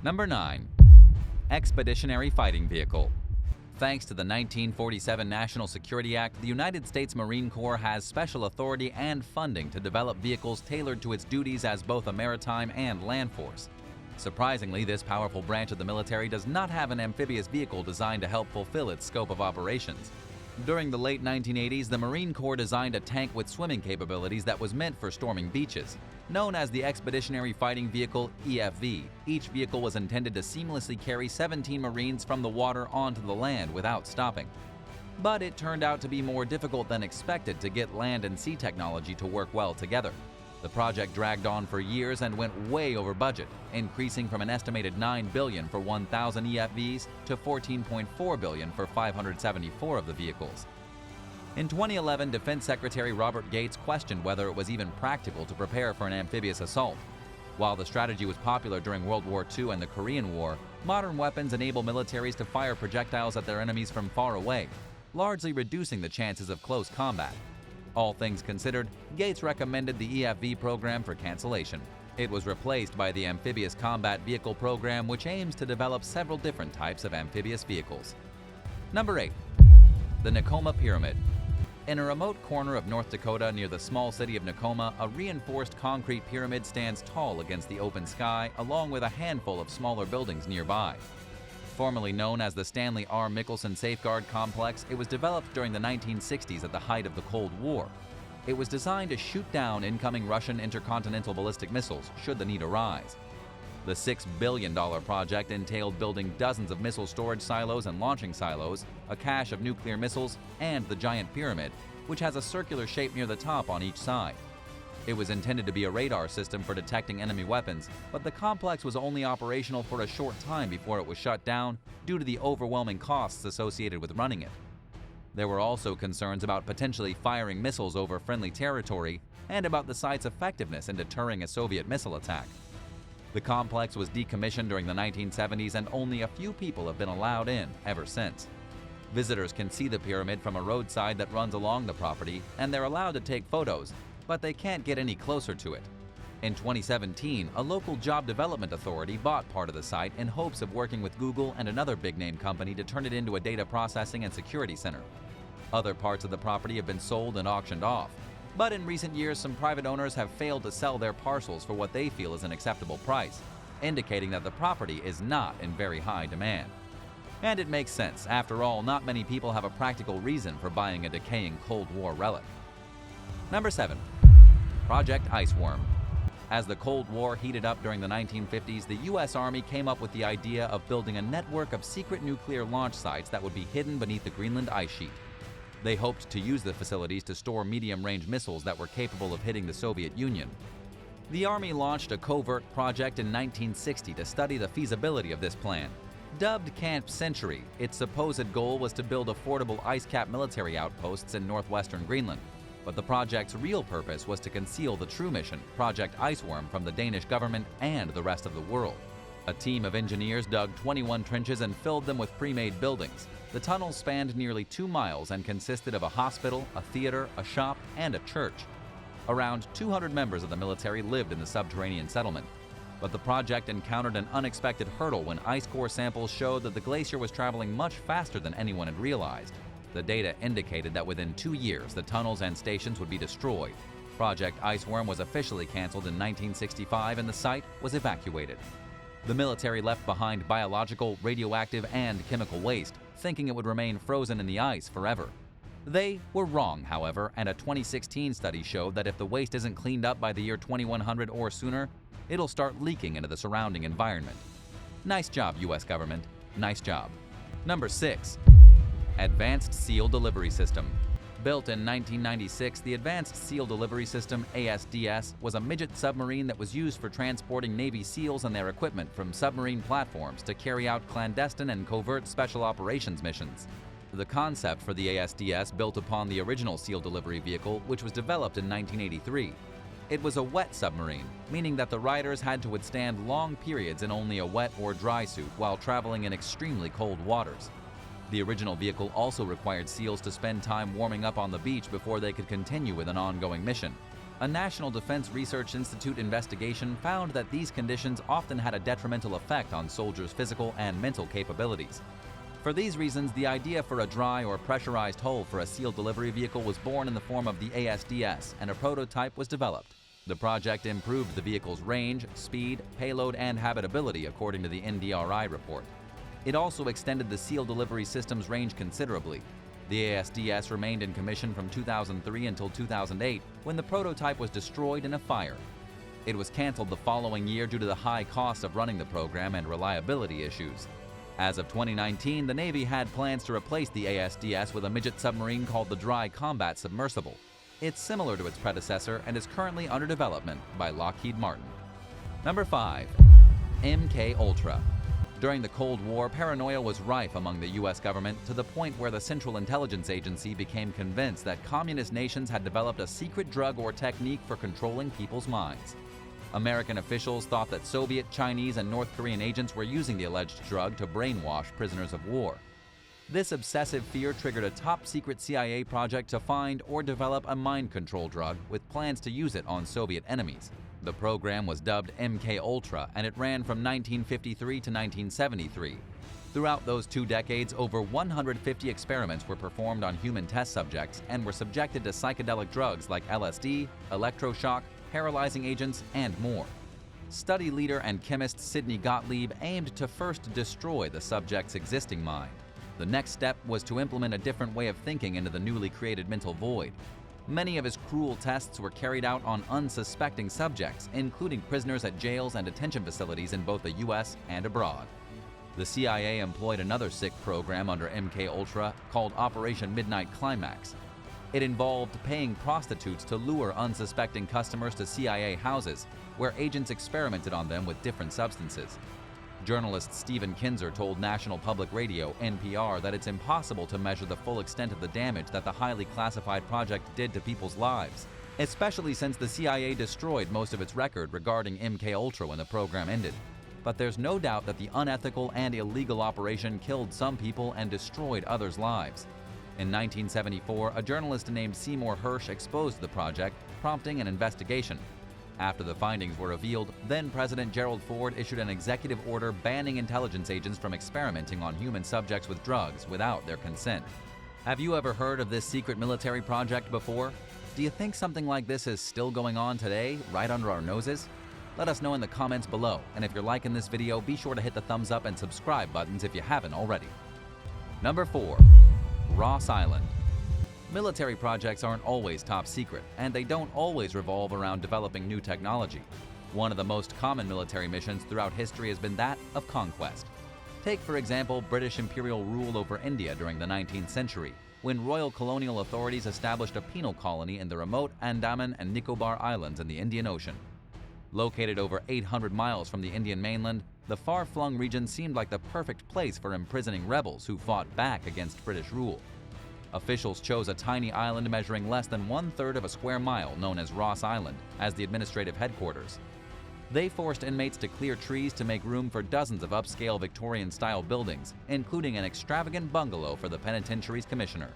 Number 9. Expeditionary Fighting Vehicle. Thanks to the 1947 National Security Act, the United States Marine Corps has special authority and funding to develop vehicles tailored to its duties as both a maritime and land force. Surprisingly, this powerful branch of the military does not have an amphibious vehicle designed to help fulfill its scope of operations. During the late 1980s, the Marine Corps designed a tank with swimming capabilities that was meant for storming beaches. Known as the Expeditionary Fighting Vehicle (EFV), each vehicle was intended to seamlessly carry 17 Marines from the water onto the land without stopping. But it turned out to be more difficult than expected to get land and sea technology to work well together. The project dragged on for years and went way over budget, increasing from an estimated $9 billion for 1,000 EFVs to $14.4 billion for 574 of the vehicles. In 2011, Defense Secretary Robert Gates questioned whether it was even practical to prepare for an amphibious assault. While the strategy was popular during World War II and the Korean War, modern weapons enable militaries to fire projectiles at their enemies from far away, largely reducing the chances of close combat. All things considered, Gates recommended the EFV program for cancellation. It was replaced by the Amphibious Combat Vehicle program, which aims to develop several different types of amphibious vehicles. Number 8. The Nakoma Pyramid. In a remote corner of North Dakota near the small city of Nakoma, a reinforced concrete pyramid stands tall against the open sky, along with a handful of smaller buildings nearby. Formerly known as the Stanley R. Michelson Safeguard Complex, it was developed during the 1960s at the height of the Cold War. It was designed to shoot down incoming Russian intercontinental ballistic missiles should the need arise. The $6 billion project entailed building dozens of missile storage silos and launching silos, a cache of nuclear missiles, and the giant pyramid, which has a circular shape near the top on each side. It was intended to be a radar system for detecting enemy weapons, but the complex was only operational for a short time before it was shut down due to the overwhelming costs associated with running it. There were also concerns about potentially firing missiles over friendly territory and about the site's effectiveness in deterring a Soviet missile attack. The complex was decommissioned during the 1970s, and only a few people have been allowed in ever since. Visitors can see the pyramid from a roadside that runs along the property, and they're allowed to take photos, but they can't get any closer to it. In 2017, a local job development authority bought part of the site in hopes of working with Google and another big-name company to turn it into a data processing and security center. Other parts of the property have been sold and auctioned off, but in recent years, some private owners have failed to sell their parcels for what they feel is an acceptable price, indicating that the property is not in very high demand. And it makes sense. After all, not many people have a practical reason for buying a decaying Cold War relic. Number 7. Project Iceworm. As the Cold War heated up during the 1950s, the U.S. Army came up with the idea of building a network of secret nuclear launch sites that would be hidden beneath the Greenland ice sheet. They hoped to use the facilities to store medium-range missiles that were capable of hitting the Soviet Union. The Army launched a covert project in 1960 to study the feasibility of this plan. Dubbed Camp Century, its supposed goal was to build affordable ice-capped military outposts in northwestern Greenland. But the project's real purpose was to conceal the true mission, Project Iceworm, from the Danish government and the rest of the world. A team of engineers dug 21 trenches and filled them with pre-made buildings. The tunnels spanned nearly 2 miles and consisted of a hospital, a theater, a shop, and a church. Around 200 members of the military lived in the subterranean settlement. But the project encountered an unexpected hurdle when ice core samples showed that the glacier was traveling much faster than anyone had realized. The data indicated that within 2 years, the tunnels and stations would be destroyed. Project Iceworm was officially canceled in 1965 and the site was evacuated. The military left behind biological, radioactive, and chemical waste, thinking it would remain frozen in the ice forever. They were wrong, however, and a 2016 study showed that if the waste isn't cleaned up by the year 2100 or sooner, it'll start leaking into the surrounding environment. Nice job, US government. Nice job. Number 6. Advanced Seal Delivery System. Built in 1996, the Advanced Seal Delivery System, ASDS, was a midget submarine that was used for transporting Navy SEALs and their equipment from submarine platforms to carry out clandestine and covert special operations missions. The concept for the ASDS built upon the original SEAL delivery vehicle, which was developed in 1983. It was a wet submarine, meaning that the riders had to withstand long periods in only a wet or dry suit while traveling in extremely cold waters. The original vehicle also required SEALs to spend time warming up on the beach before they could continue with an ongoing mission. A National Defense Research Institute investigation found that these conditions often had a detrimental effect on soldiers' physical and mental capabilities. For these reasons, the idea for a dry or pressurized hull for a sealed delivery vehicle was born in the form of the ASDS, and a prototype was developed. The project improved the vehicle's range, speed, payload, and habitability, according to the NDRI report. It also extended the sealed delivery system's range considerably. The ASDS remained in commission from 2003 until 2008, when the prototype was destroyed in a fire. It was canceled the following year due to the high cost of running the program and reliability issues. As of 2019, the Navy had plans to replace the ASDS with a midget submarine called the Dry Combat Submersible. It's similar to its predecessor and is currently under development by Lockheed Martin. Number 5. MKUltra. During the Cold War, paranoia was rife among the U.S. government to the point where the Central Intelligence Agency became convinced that communist nations had developed a secret drug or technique for controlling people's minds. American officials thought that Soviet, Chinese, and North Korean agents were using the alleged drug to brainwash prisoners of war. This obsessive fear triggered a top-secret CIA project to find or develop a mind control drug with plans to use it on Soviet enemies. The program was dubbed MKUltra, and it ran from 1953 to 1973. Throughout those 2 decades, over 150 experiments were performed on human test subjects and were subjected to psychedelic drugs like LSD, electroshock, paralyzing agents, and more. Study leader and chemist Sidney Gottlieb aimed to first destroy the subject's existing mind. The next step was to implement a different way of thinking into the newly created mental void. Many of his cruel tests were carried out on unsuspecting subjects, including prisoners at jails and detention facilities in both the U.S. and abroad. The CIA employed another sick program under MKUltra called Operation Midnight Climax. It involved paying prostitutes to lure unsuspecting customers to CIA houses, where agents experimented on them with different substances. Journalist Stephen Kinzer told National Public Radio, NPR, that it's impossible to measure the full extent of the damage that the highly classified project did to people's lives, especially since the CIA destroyed most of its record regarding MKUltra when the program ended. But there's no doubt that the unethical and illegal operation killed some people and destroyed others' lives. In 1974, a journalist named Seymour Hersh exposed the project, prompting an investigation. After the findings were revealed, then-President Gerald Ford issued an executive order banning intelligence agents from experimenting on human subjects with drugs without their consent. Have you ever heard of this secret military project before? Do you think something like this is still going on today, right under our noses? Let us know in the comments below, and if you're liking this video, be sure to hit the thumbs up and subscribe buttons if you haven't already. Number 4. Ross Island. Military projects aren't always top secret, and they don't always revolve around developing new technology. One of the most common military missions throughout history has been that of conquest. Take, for example, British imperial rule over India during the 19th century, when royal colonial authorities established a penal colony in the remote Andaman and Nicobar Islands in the Indian Ocean. Located over 800 miles from the Indian mainland, the far-flung region seemed like the perfect place for imprisoning rebels who fought back against British rule. Officials chose a tiny island measuring less than 1/3 of a square mile, known as Ross Island, as the administrative headquarters. They forced inmates to clear trees to make room for dozens of upscale Victorian-style buildings, including an extravagant bungalow for the penitentiary's commissioner.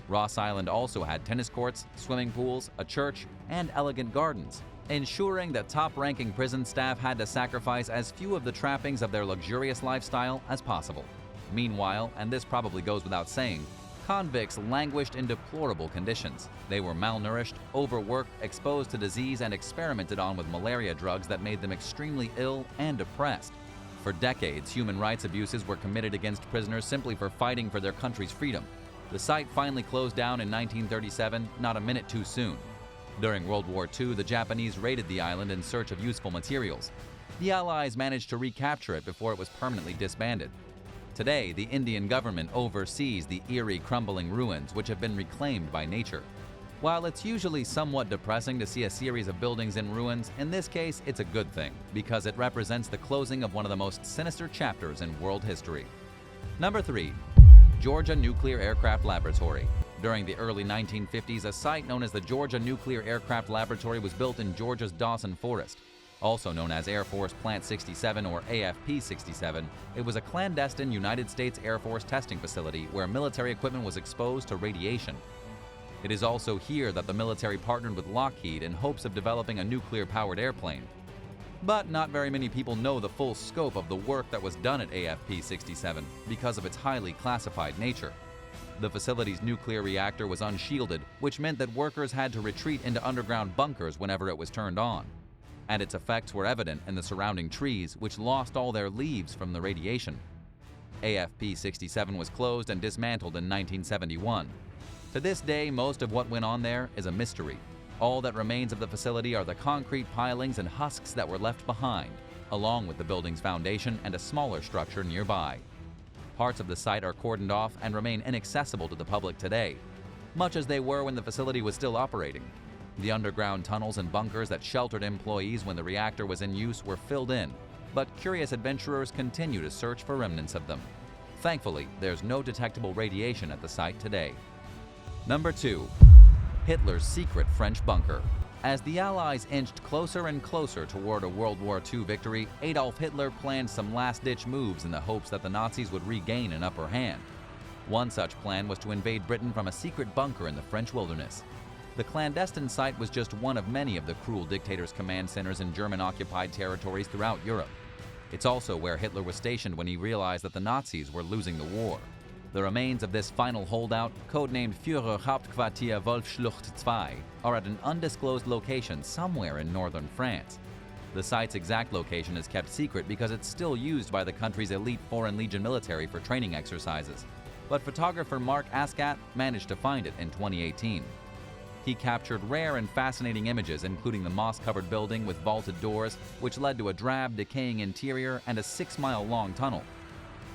Ross Island also had tennis courts, swimming pools, a church, and elegant gardens, ensuring that top-ranking prison staff had to sacrifice as few of the trappings of their luxurious lifestyle as possible. Meanwhile, and this probably goes without saying, convicts languished in deplorable conditions. They were malnourished, overworked, exposed to disease, and experimented on with malaria drugs that made them extremely ill and depressed. For decades, human rights abuses were committed against prisoners simply for fighting for their country's freedom. The site finally closed down in 1937, not a minute too soon. During World War II, the Japanese raided the island in search of useful materials. The Allies managed to recapture it before it was permanently disbanded. Today, the Indian government oversees the eerie, crumbling ruins which have been reclaimed by nature. While it's usually somewhat depressing to see a series of buildings in ruins, in this case, it's a good thing, because it represents the closing of one of the most sinister chapters in world history. Number 3. Georgia Nuclear Aircraft Laboratory. During the early 1950s, a site known as the Georgia Nuclear Aircraft Laboratory was built in Georgia's Dawson Forest. Also known as Air Force Plant 67 or AFP-67, it was a clandestine United States Air Force testing facility where military equipment was exposed to radiation. It is also here that the military partnered with Lockheed in hopes of developing a nuclear-powered airplane. But not very many people know the full scope of the work that was done at AFP-67 because of its highly classified nature. The facility's nuclear reactor was unshielded, which meant that workers had to retreat into underground bunkers whenever it was turned on. And its effects were evident in the surrounding trees, which lost all their leaves from the radiation. AFP-67 was closed and dismantled in 1971. To this day, most of what went on there is a mystery. All that remains of the facility are the concrete pilings and husks that were left behind, along with the building's foundation and a smaller structure nearby. Parts of the site are cordoned off and remain inaccessible to the public today, much as they were when the facility was still operating. The underground tunnels and bunkers that sheltered employees when the reactor was in use were filled in, but curious adventurers continue to search for remnants of them. Thankfully, there's no detectable radiation at the site today. Number 2. Hitler's secret French bunker. As the Allies inched closer and closer toward a World War II victory, Adolf Hitler planned some last-ditch moves in the hopes that the Nazis would regain an upper hand. One such plan was to invade Britain from a secret bunker in the French wilderness. The clandestine site was just one of many of the cruel dictator's command centers in German-occupied territories throughout Europe. It's also where Hitler was stationed when he realized that the Nazis were losing the war. The remains of this final holdout, codenamed Führer Hauptquartier Wolfsschlucht II, are at an undisclosed location somewhere in northern France. The site's exact location is kept secret because it's still used by the country's elite Foreign Legion military for training exercises. But photographer Mark Ascat managed to find it in 2018. He captured rare and fascinating images, including the moss-covered building with vaulted doors, which led to a drab, decaying interior and a 6-mile-long tunnel.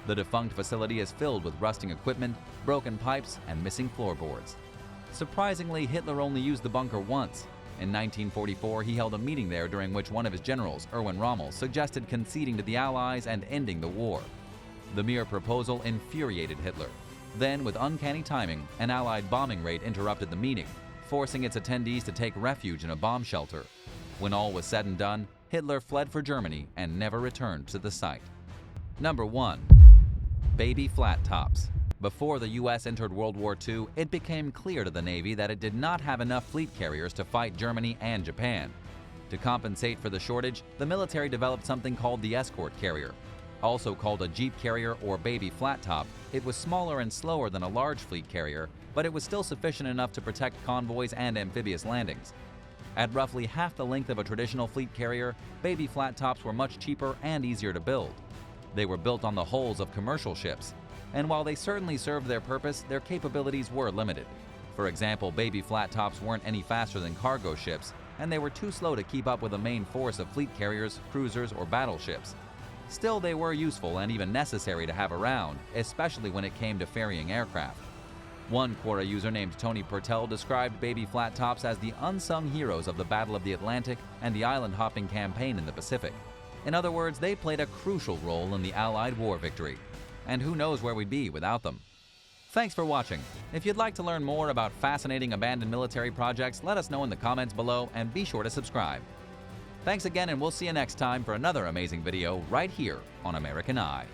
The defunct facility is filled with rusting equipment, broken pipes, and missing floorboards. Surprisingly, Hitler only used the bunker once. In 1944, he held a meeting there during which one of his generals, Erwin Rommel, suggested conceding to the Allies and ending the war. The mere proposal infuriated Hitler. Then, with uncanny timing, an Allied bombing raid interrupted the meeting, forcing its attendees to take refuge in a bomb shelter. When all was said and done, Hitler fled for Germany and never returned to the site. Number 1. Baby Flattops. Before the U.S. entered World War II, it became clear to the Navy that it did not have enough fleet carriers to fight Germany and Japan. To compensate for the shortage, the military developed something called the escort carrier. Also called a jeep carrier or baby flat top, it was smaller and slower than a large fleet carrier, but it was still sufficient enough to protect convoys and amphibious landings. At roughly half the length of a traditional fleet carrier, baby flat tops were much cheaper and easier to build. They were built on the hulls of commercial ships, and while they certainly served their purpose, their capabilities were limited. For example, baby flat tops weren't any faster than cargo ships, and they were too slow to keep up with the main force of fleet carriers, cruisers, or battleships. Still, they were useful and even necessary to have around, especially when it came to ferrying aircraft. One Quora user named Tony Pertel described baby flat tops as the unsung heroes of the Battle of the Atlantic and the island-hopping campaign in the Pacific. In other words, they played a crucial role in the Allied war victory. And who knows where we'd be without them. Thanks for watching. If you'd like to learn more about fascinating abandoned military projects, let us know in the comments below and be sure to subscribe. Thanks again, and we'll see you next time for another amazing video right here on American Eye.